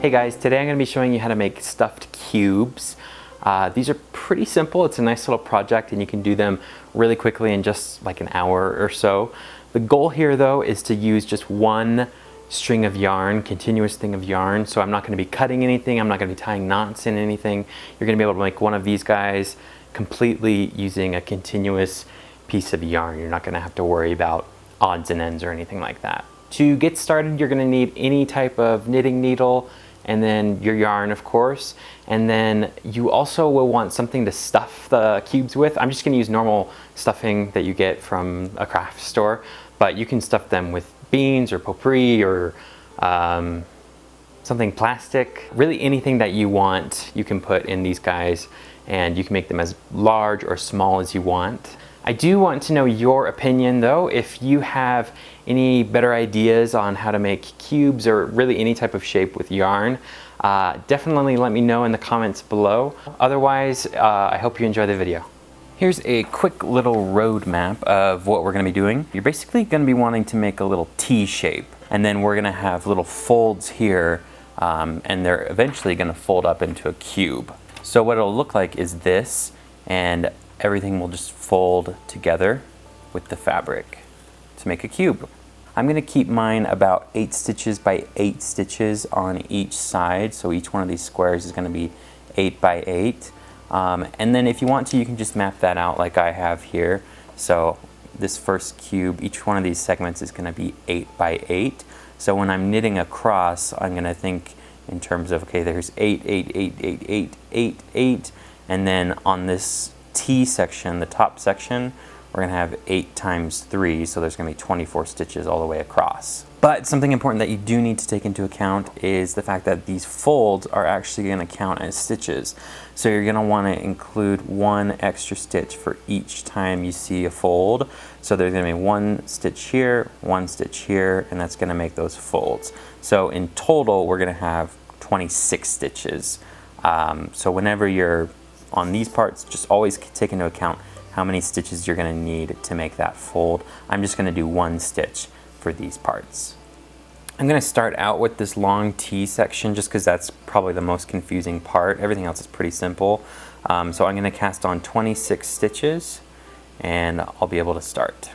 Hey guys, today I'm going to be showing you how to make stuffed cubes. These are pretty simple. It's a nice little project and you can do them really quickly in just like an hour or so. The goal here though is to use just one string of yarn, continuous thing of yarn. So I'm not going to be cutting anything, I'm not going to be tying knots in anything. You're going to be able to make one of these guys completely using a continuous piece of yarn. You're not going to have to worry about odds and ends or anything like that. To get started, you're going to need any type of knitting needle and then your yarn, of course. And then you also will want something to stuff the cubes with. I'm just going to use normal stuffing that you get from a craft store, but you can stuff them with beans or potpourri or something plastic. Really anything that you want you can put in these guys, and you can make them as large or small as you want. I do want to know your opinion though. If you have any better ideas on how to make cubes or really any type of shape with yarn, definitely let me know in the comments below. Otherwise, I hope you enjoy the video. Here's a quick little roadmap of what we're going to be doing. You're basically going to be wanting to make a little T shape, and then we're going to have little folds here, and they're eventually going to fold up into a cube. So what it'll look like is this, and everything will just fold together with the fabric to make a cube. I'm going to keep mine about 8 stitches by 8 stitches on each side, so each one of these squares is going to be 8 by 8. And then if you want to, you can just map that out like I have here. So this first cube, each one of these segments is going to be 8 by 8. So when I'm knitting across, I'm going to think in terms of, okay, there's 8, 8, 8, 8, 8, 8, 8, and then on this T section, the top section, we're going to have 8 times 3, so there's going to be 24 stitches all the way across. But something important that you do need to take into account is the fact that these folds are actually going to count as stitches. So you're going to want to include 1 extra stitch for each time you see a fold. So there's going to be 1 stitch here, 1 stitch here, and that's going to make those folds. So in total, we're going to have 26 stitches. So whenever you're on these parts, just always take into account how many stitches you're going to need to make that fold. I'm just going to do 1 stitch for these parts. I'm going to start out with this long T section just because that's probably the most confusing part. Everything else is pretty simple. So I'm going to cast on 26 stitches and I'll be able to start.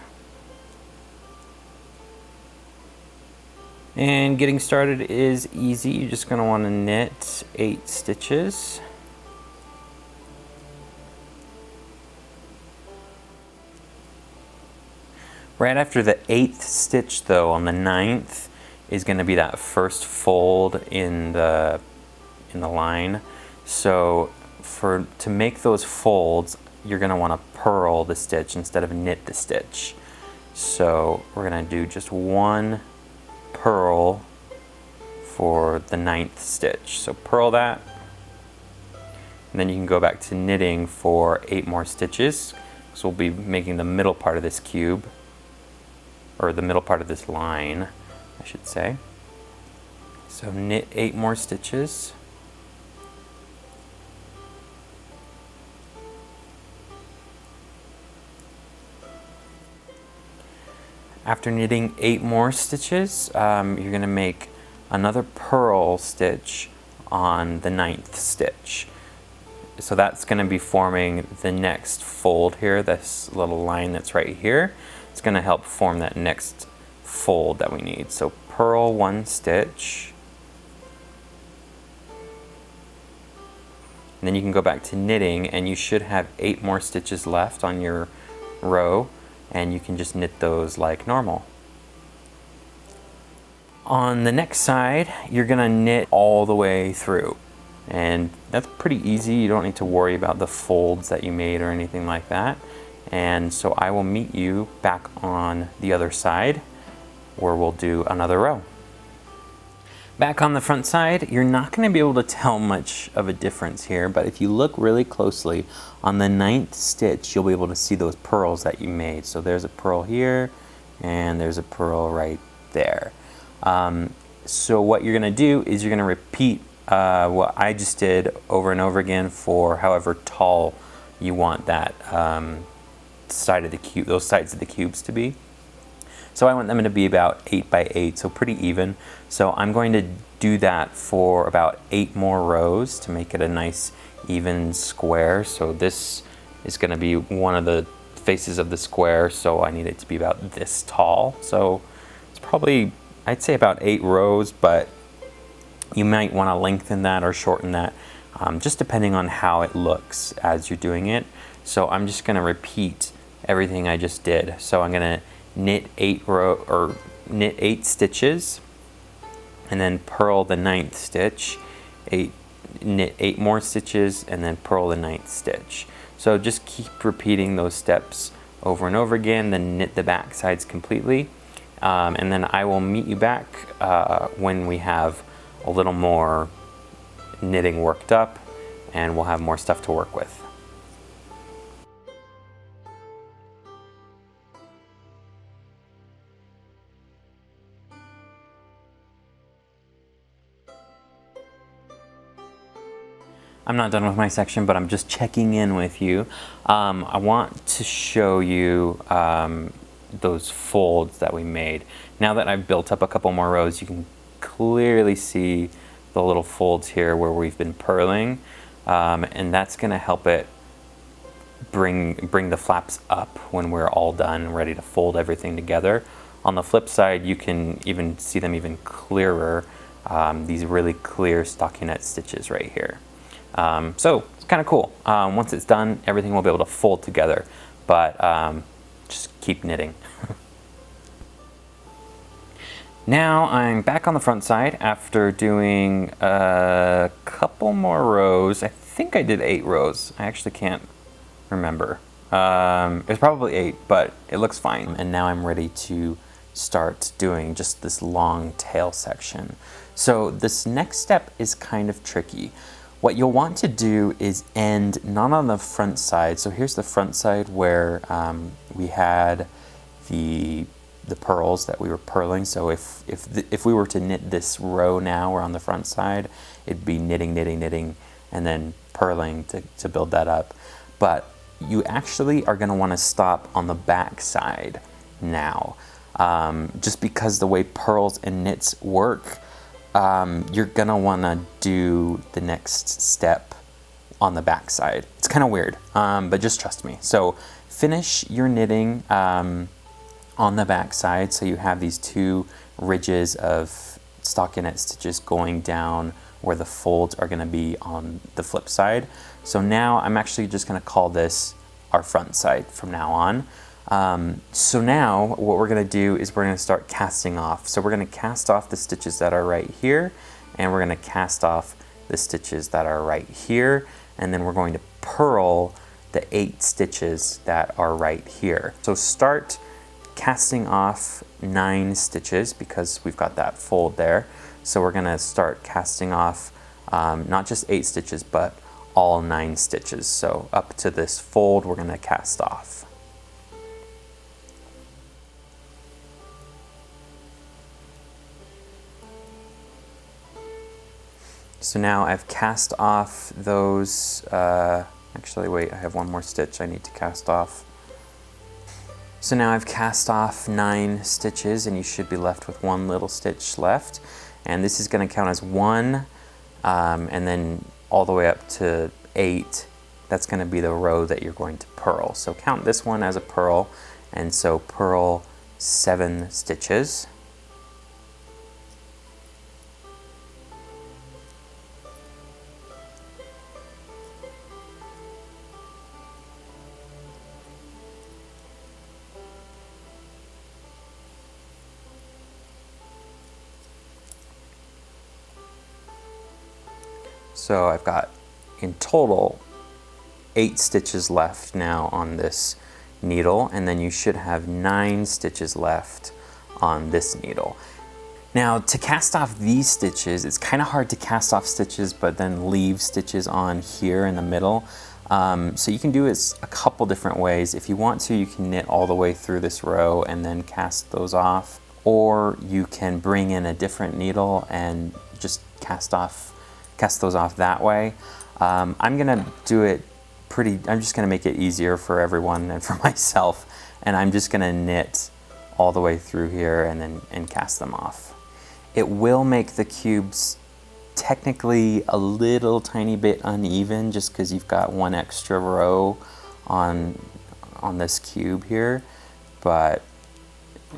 And getting started is easy. You're just going to want to knit 8 stitches. Right after the 8th stitch though, on the 9th, is going to be that first fold in the line. So to make those folds, you're going to want to purl the stitch instead of knit the stitch. So we're going to do just 1 purl for the 9th stitch. So purl that, and then you can go back to knitting for 8 more stitches. So we'll be making the middle part of this cube, or the middle part of this line, I should say. So knit 8 more stitches. After knitting 8 more stitches, you're going to make another purl stitch on the 9th stitch. So that's going to be forming the next fold here, this little line that's right here. It's going to help form that next fold that we need. So purl 1 stitch, and then you can go back to knitting, and you should have 8 more stitches left on your row, and you can just knit those like normal. On the next side, you're going to knit all the way through, and that's pretty easy. You don't need to worry about the folds that you made or anything like that. And so I will meet you back on the other side where we'll do another row. Back on the front side, you're not going to be able to tell much of a difference here, but if you look really closely on the 9th stitch, you'll be able to see those purls that you made. So there's a purl here and there's a purl right there. So what you're going to do is you're going to repeat what I just did over and over again for however tall you want that side of the cube, those sides of the cubes to be. So I want them to be about 8 by 8, so pretty even. So I'm going to do that for about 8 more rows to make it a nice even square. So this is going to be one of the faces of the square, so I need it to be about this tall. So it's probably, I'd say about 8 rows, but you might want to lengthen that or shorten that, just depending on how it looks as you're doing it. So I'm just going to repeat everything I just did. So I'm going to knit 8 stitches, and then purl the 9th stitch, knit 8 more stitches, and then purl the 9th stitch. So just keep repeating those steps over and over again, then knit the back sides completely, and then I will meet you back when we have a little more knitting worked up and we'll have more stuff to work with. I'm not done with my section, but I'm just checking in with you. I want to show you those folds that we made. Now that I've built up a couple more rows, you can clearly see the little folds here where we've been purling, and that's going to help it bring the flaps up when we're all done and ready to fold everything together. On the flip side, you can even see them even clearer, these really clear stockinette stitches right here. So it's kind of cool. Once it's done, everything will be able to fold together, but just keep knitting. Now I'm back on the front side after doing a couple more rows. I think I did 8 rows. I actually can't remember. It's probably 8, but it looks fine. And now I'm ready to start doing just this long tail section. So this next step is kind of tricky. What you'll want to do is end not on the front side. So here's the front side where we had the purls that we were purling. So if we were to knit this row now, we're on the front side, it'd be knitting, knitting, knitting, and then purling to build that up. But you actually are going to want to stop on the back side now, just because the way purls and knits work. You're gonna wanna do the next step on the back side. It's kind of weird, but just trust me. So finish your knitting on the back side. So you have these 2 ridges of stockinette stitches going down where the folds are gonna be on the flip side. So now I'm actually just gonna call this our front side from now on. So now what we're going to do is we're going to start casting off. So we're going to cast off the stitches that are right here, and we're going to cast off the stitches that are right here, and then we're going to purl the 8 stitches that are right here. So start casting off 9 stitches because we've got that fold there. So we're going to start casting off not just 8 stitches, but all 9 stitches. So up to this fold we're going to cast off. So now I've cast off those, actually wait, I have one more stitch I need to cast off. So now I've cast off 9 stitches and you should be left with 1 little stitch left. And this is going to count as 1, and then all the way up to 8, that's going to be the row that you're going to purl. So count this one as a purl, and so purl 7 stitches. So I've got in total 8 stitches left now on this needle, and then you should have 9 stitches left on this needle. Now to cast off these stitches, it's kind of hard to cast off stitches but then leave stitches on here in the middle. So you can do it a couple different ways. If you want to, you can knit all the way through this row and then cast those off, or you can bring in a different needle and just cast those off that way. I'm gonna do it I'm just gonna make it easier for everyone and for myself, and I'm just gonna knit all the way through here and cast them off. It will make the cubes technically a little tiny bit uneven just because you've got one extra row on this cube here, but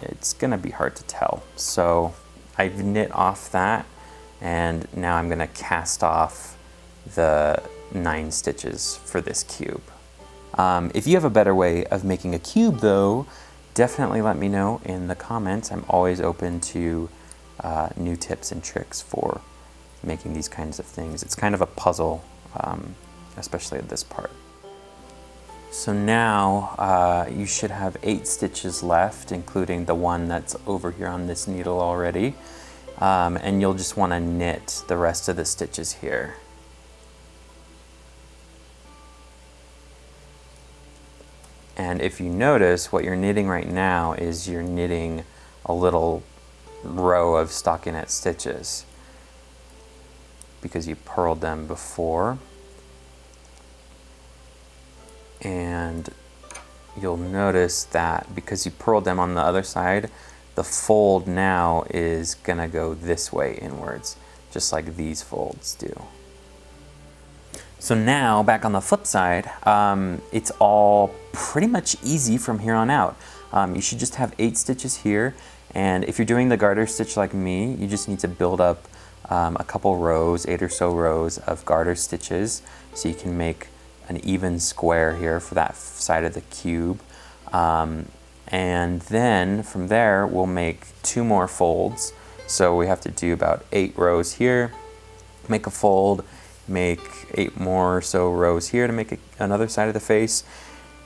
it's gonna be hard to tell. So I've knit off that, and now I'm gonna cast off the 9 stitches for this cube. If you have a better way of making a cube though, definitely let me know in the comments. I'm always open to new tips and tricks for making these kinds of things. It's kind of a puzzle, especially at this part. So now you should have 8 stitches left, including the one that's over here on this needle already. And you'll just want to knit the rest of the stitches here. And if you notice, what you're knitting right now is you're knitting a little row of stockinette stitches because you purled them before. And you'll notice that because you purled them on the other side, the fold now is gonna go this way inwards, just like these folds do. So now, back on the flip side, it's all pretty much easy from here on out. You should just have 8 stitches here, and if you're doing the garter stitch like me, you just need to build up a couple rows, 8 or so rows of garter stitches, so you can make an even square here for that side of the cube. And then from there, we'll make 2 more folds. So we have to do about 8 rows here, make a fold, make 8 more or so rows here to make another side of the face,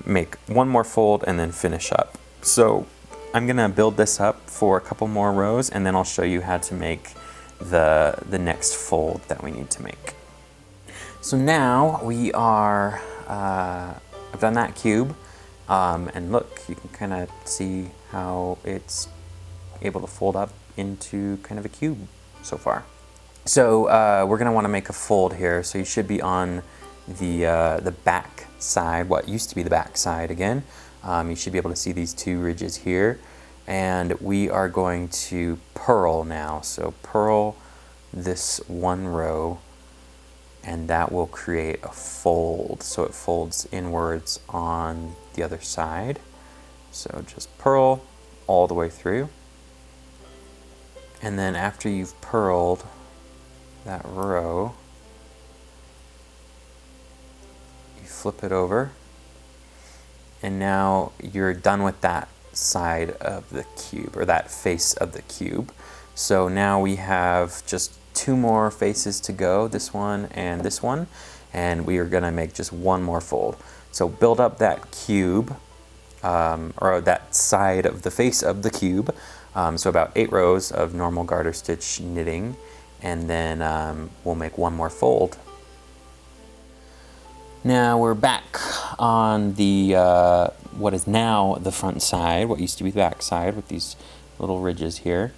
make 1 more fold, and then finish up. So I'm gonna build this up for a couple more rows, and then I'll show you how to make the next fold that we need to make. So now we are, I've done that cube, and look, you can kind of see how it's able to fold up into kind of a cube so far. So we're gonna wanna make a fold here, so you should be on the back side, what used to be the back side again. You should be able to see these 2 ridges here, and we are going to purl now. So purl this 1 row, and that will create a fold. So it folds inwards on the other side. So just purl all the way through. And then after you've purled that row, you flip it over, and now you're done with that side of the cube, or that face of the cube. So now we have just 2 more faces to go, this one, and we are gonna make just 1 more fold. So build up that cube, or that side of the face of the cube, so about 8 rows of normal garter stitch knitting, and then we'll make 1 more fold. Now we're back on the what is now the front side, what used to be the back side, with these little ridges here,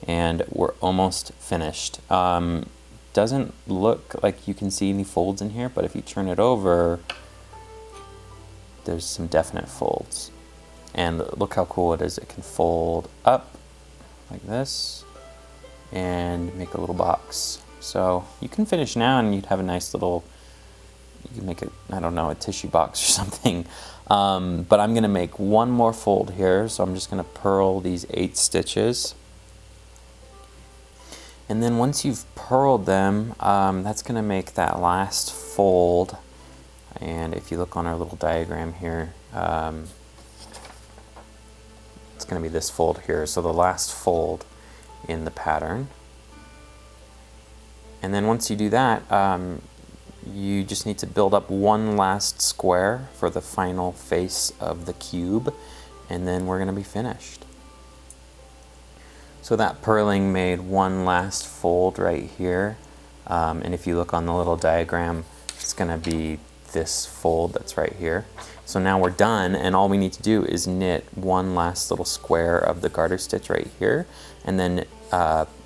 and we're almost finished. Doesn't look like you can see any folds in here, but if you turn it over, there's some definite folds. And look how cool it is. It can fold up like this and make a little box. So you can finish now and you'd have a nice little, you can make it, I don't know, a tissue box or something. But I'm gonna make 1 more fold here. So I'm just gonna purl these 8 stitches. And then once you've purled them, that's gonna make that last fold. And if you look on our little diagram here, it's gonna be this fold here. So the last fold in the pattern. And then once you do that, you just need to build up 1 last square for the final face of the cube, and then we're gonna be finished. So that purling made 1 last fold right here. And if you look on the little diagram, it's gonna be this fold that's right here. So now we're done, and all we need to do is knit 1 last little square of the garter stitch right here, and then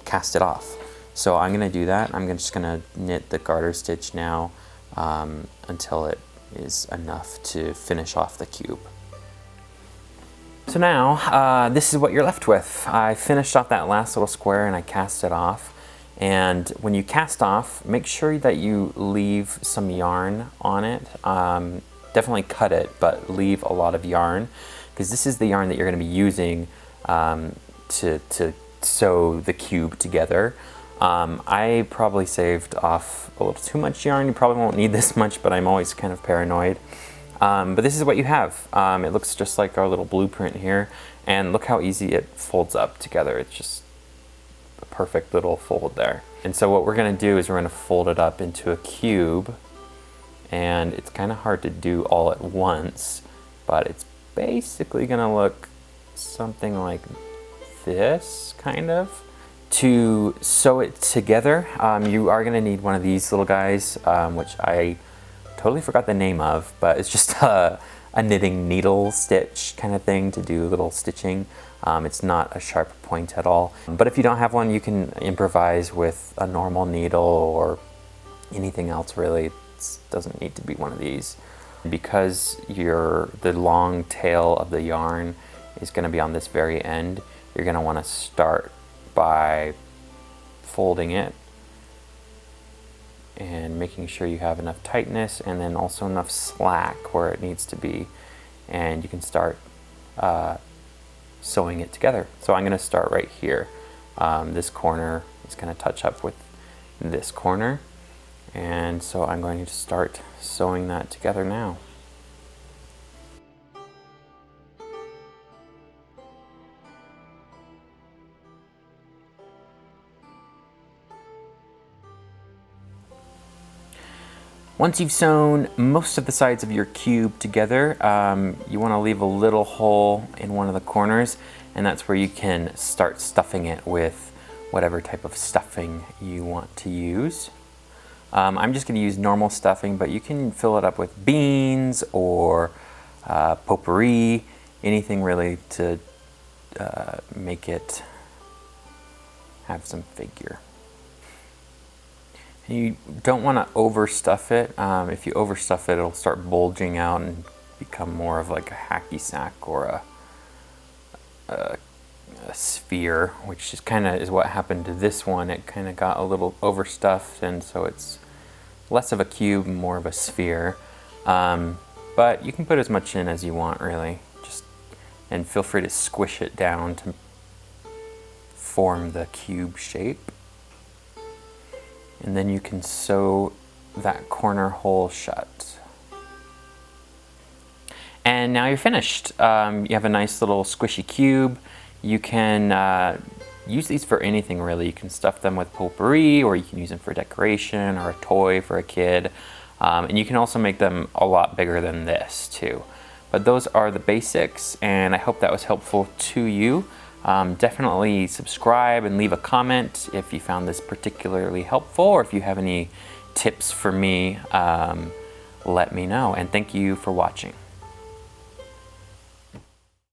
cast it off. So I'm gonna do that. I'm just gonna knit the garter stitch now until it is enough to finish off the cube. So now, this is what you're left with. I finished off that last little square and I cast it off. And when you cast off, make sure that you leave some yarn on it. Definitely cut it, but leave a lot of yarn, because this is the yarn that you're going to be using to sew the cube together. I probably saved off a little too much yarn. You probably won't need this much, but I'm always kind of paranoid. But this is what you have. It looks just like our little blueprint here, and look how easy it folds up together. It's just a perfect little fold there. And so what we're gonna do is we're gonna fold it up into a cube, and it's kind of hard to do all at once, but it's basically gonna look something like this, kind of. To sew it together, you are gonna need one of these little guys, which I totally forgot the name of, but it's just a knitting needle stitch kind of thing to do little stitching. It's not a sharp point at all. But if you don't have one, you can improvise with a normal needle or anything else really. It doesn't need to be one of these. Because the long tail of the yarn is going to be on this very end, you're going to want to start by folding it and making sure you have enough tightness and then also enough slack where it needs to be, and you can start sewing it together. So I'm going to start right here. This corner is going to touch up with this corner, and so I'm going to start sewing that together now. Once you've sewn most of the sides of your cube together, you want to leave a little hole in one of the corners, and that's where you can start stuffing it with whatever type of stuffing you want to use. I'm just going to use normal stuffing, but you can fill it up with beans or potpourri, anything really to make it have some figure. You don't want to overstuff it. If you overstuff it, it'll start bulging out and become more of like a hacky sack or a sphere, which is kind of what happened to this one. It kind of got a little overstuffed, and so it's less of a cube, more of a sphere. But you can put as much in as you want, really. And feel free to squish it down to form the cube shape. And then you can sew that corner hole shut. And now you're finished. You have a nice little squishy cube. You can use these for anything really. You can stuff them with potpourri, or you can use them for decoration or a toy for a kid. And you can also make them a lot bigger than this too. But those are the basics, and I hope that was helpful to you. Definitely subscribe and leave a comment if you found this particularly helpful, or if you have any tips for me, let me know. And thank you for watching.